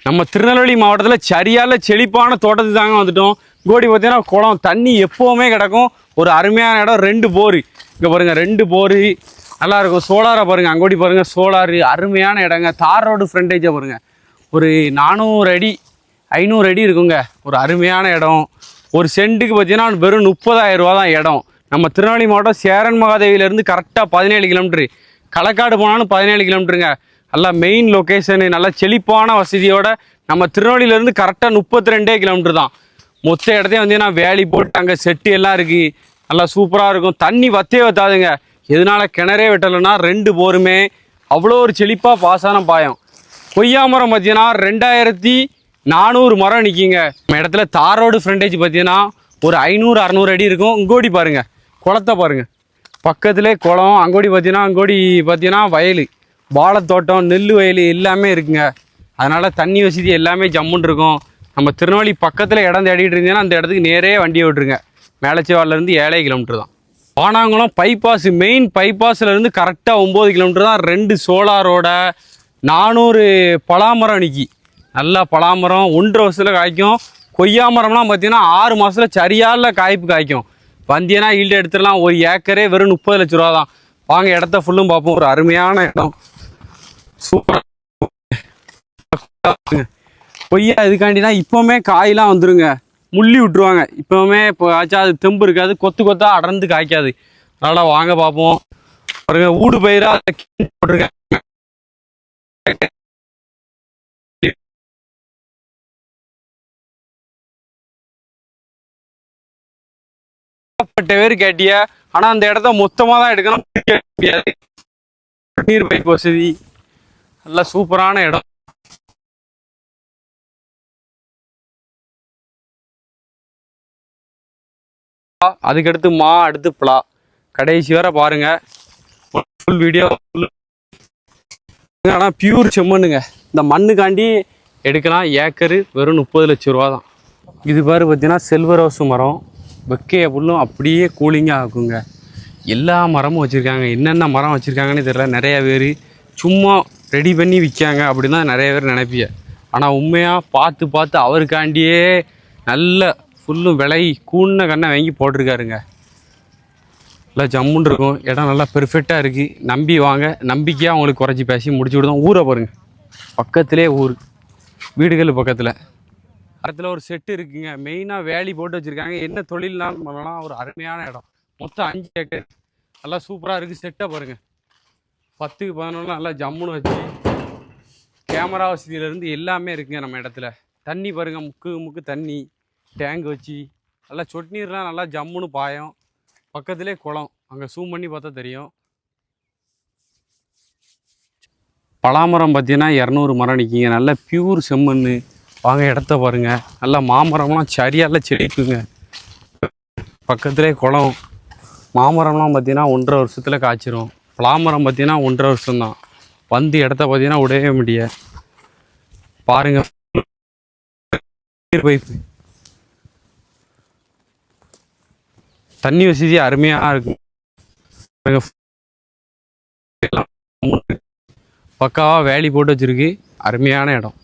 நம்ம திருநெல்வேலி மாவட்டத்தில் சரியால செழிப்பான தோட்டத்துக்கு தாங்க வந்துட்டோம். கோடி பார்த்தீங்கன்னா குளம் தண்ணி எப்போவுமே கிடக்கும். ஒரு அருமையான இடம். 2 போர் இங்கே பாருங்கள், 2 போர் நல்லாயிருக்கும். சோலாரை பாருங்கள், அங்கோடி பாருங்கள் சோலாரு. அருமையான இடங்க. தார் ரோடு ஃப்ரண்டேஜை பாருங்கள். ஒரு 400 அடி 500 அடி இருக்குங்க. ஒரு அருமையான இடம். ஒரு சென்ட்டுக்கு பார்த்தீங்கன்னா வெறும் 30,000 ரூபா தான் இடம். நம்ம திருநெல்வேலி மாவட்டம் சேரன் மகாதேவியிலேருந்து கரெக்டாக 17 கிலோமீட்ரு. களக்காடு போனாலும் 17 கிலோமீட்டருங்க. நல்லா மெயின் லொக்கேஷனு, நல்லா செழிப்பான வசதியோட நம்ம திருநெல்வேலியிலேருந்து கரெக்டாக 32 கிலோமீட்டர் தான். மொத்த இடத்தையும் வந்து நான் வேலி போட்டு அங்கே செட்டு எல்லாம் இருக்குது. நல்லா சூப்பராக இருக்கும். தண்ணி வத்தே வத்தாதுங்க. எதனால கிணறே வெட்டலைன்னா 2 போருமே அவ்வளோ ஒரு செழிப்பாக பாசான பாயம். கொய்யா மரம் பார்த்தீங்கன்னா 2400 மரம் நிற்கிங்க. நம்ம இடத்துல தார் ரோடு ஃப்ரண்டேஜ் பார்த்தீங்கன்னா ஒரு 500-600 அடி இருக்கும். இங்கோடி பாருங்கள், குளத்தை பாருங்கள், பக்கத்துலேயே குளம். அங்கோடி பார்த்தீங்கன்னா வயல், வாழைத்தோட்டம், நெல் வயல் எல்லாமே இருக்குங்க. அதனால் தண்ணி வசதி எல்லாமே ஜம்முன்னு இருக்கும். நம்ம திருநெல்வேலி பக்கத்தில் இடம் தேடிட்டு இருந்தீங்கன்னா அந்த இடத்துக்கு நேரே வண்டியை விட்டுருங்க. மேலச்சேவாலேருந்து 7 கிலோமீட்டர் தான். வானாங்குளம் பைபாஸ், மெயின் பைபாஸ்லேருந்து கரெக்டாக 9 கிலோமீட்டர் தான். 2 சோலாரோட 400 பலாமரம் நிற்கி. நல்லா பலாமரம் 1.5 வருஷத்தில் காய்க்கும். கொய்யா மரம்லாம் பார்த்தீங்கன்னா 6 மாதத்தில் சரியால காய்ப்பு காய்க்கும். வந்தியனா ஈல்டு எடுத்துடலாம். ஒரு ஏக்கரே வெறும் 30 லட்ச ரூபா தான். வாங்க இடத்த ஃபுல்லும் பார்ப்போம். ஒரு அருமையான இடம், சூப்பராக கொய்யா. இதுக்காண்டி தான் இப்போவுமே காயெலாம் வந்துருங்க. முள்ளி விட்டுருவாங்க இப்போவுமே. இப்போ ஆச்சா அது தெம்பு இருக்காது, கொத்து கொத்தாக அடர்ந்து காய்க்காது. அதனால் வாங்க பார்ப்போம். பாருங்க, ஊடு பயிராக போட்டிருக்கேன். பேர் கேட்டிய, ஆனால் அந்த இடத்த மொத்தமாக தான் எடுக்கணும். முடியாது. நீர் பைப் வசதி, நல்ல சூப்பரான இடம். அதுக்கடுத்து அடுத்து பலா. கடைசி வரை பாருங்க, ஃபுல் வீடியோ. ஆனால் பியூர் செம்மண்ணுங்க. இந்த மண்ணுக்காண்டி எடுக்கலாம். ஏக்கரு வெறும் 30 லட்ச ரூபா தான். இது பாரு பார்த்தீங்கன்னா செல்வரோசு மரம். வெக்கைய புல்லும் அப்படியே கூலிங்காக ஆக்குங்க. எல்லா மரமும் வச்சுருக்காங்க. என்னென்ன மரம் வச்சுருக்காங்கன்னு தெரியல. நிறைய பேர் சும்மா ரெடி பண்ணி விற்காங்க அப்படின்னு தான் நிறைய பேர் நினைப்பிய. ஆனால் உண்மையாக பார்த்து அவருக்காண்டியே நல்ல ஃபுல்லும் விலை கூண்ண கண்ணை வாங்கி போட்டிருக்காருங்க. நல்லா ஜம்முன்னு இருக்கும். இடம் நல்லா பெர்ஃபெக்டாக இருக்குது. நம்பி வாங்க. நம்பிக்கையாக அவங்களுக்கு குறைச்சி பேசி முடிச்சு விடுதோம். ஊரை பாருங்கள், பக்கத்திலே ஊர், வீடுகள் பக்கத்தில். இடத்துல ஒரு செட்டு இருக்குங்க. மெயினாக வேலி போட்டு வச்சுருக்காங்க. என்ன தொழில்னாலும் பண்ணலாம். ஒரு அருமையான இடம். மொத்தம் 5 ஏக்கர். நல்லா சூப்பராக இருக்குது. செட்டை பாருங்கள், 10க்கு 11 நல்லா ஜம்முன்னு வச்சு கேமரா வசதியிலேருந்து எல்லாமே இருக்குங்க நம்ம இடத்துல. தண்ணி பாருங்கள், முக்கு தண்ணி டேங்க் வச்சு நல்லா சொட்டு நீர்லாம் நல்லா ஜம்முன்னு பாயும். பக்கத்துலேயே குளம், அங்கே ஜூம் பண்ணி பார்த்தா தெரியும். பலாமரம் பார்த்தீங்கன்னா 200 மரம் நிற்கிங்க. நல்லா பியூர் செம்மண். வாங்க இடத்த பாருங்கள். நல்லா மாமரம்லாம் சரியால செழிக்குங்க. பக்கத்துலேயே குளம். மாமரம்லாம் பார்த்தீங்கன்னா 1.5 வருஷத்தில் காய்ச்சிரும். பலாமரம் பார்த்தீங்கன்னா 1.5 வருஷம்தான். வந்து இடத்த பார்த்தீங்கன்னா விடவே முடியாது. பாருங்கள், பைப்பு, தண்ணி வசதி அருமையாக இருக்கும். பக்காவாக வேலி போட்டு வச்சுருக்கு. அருமையான இடம்.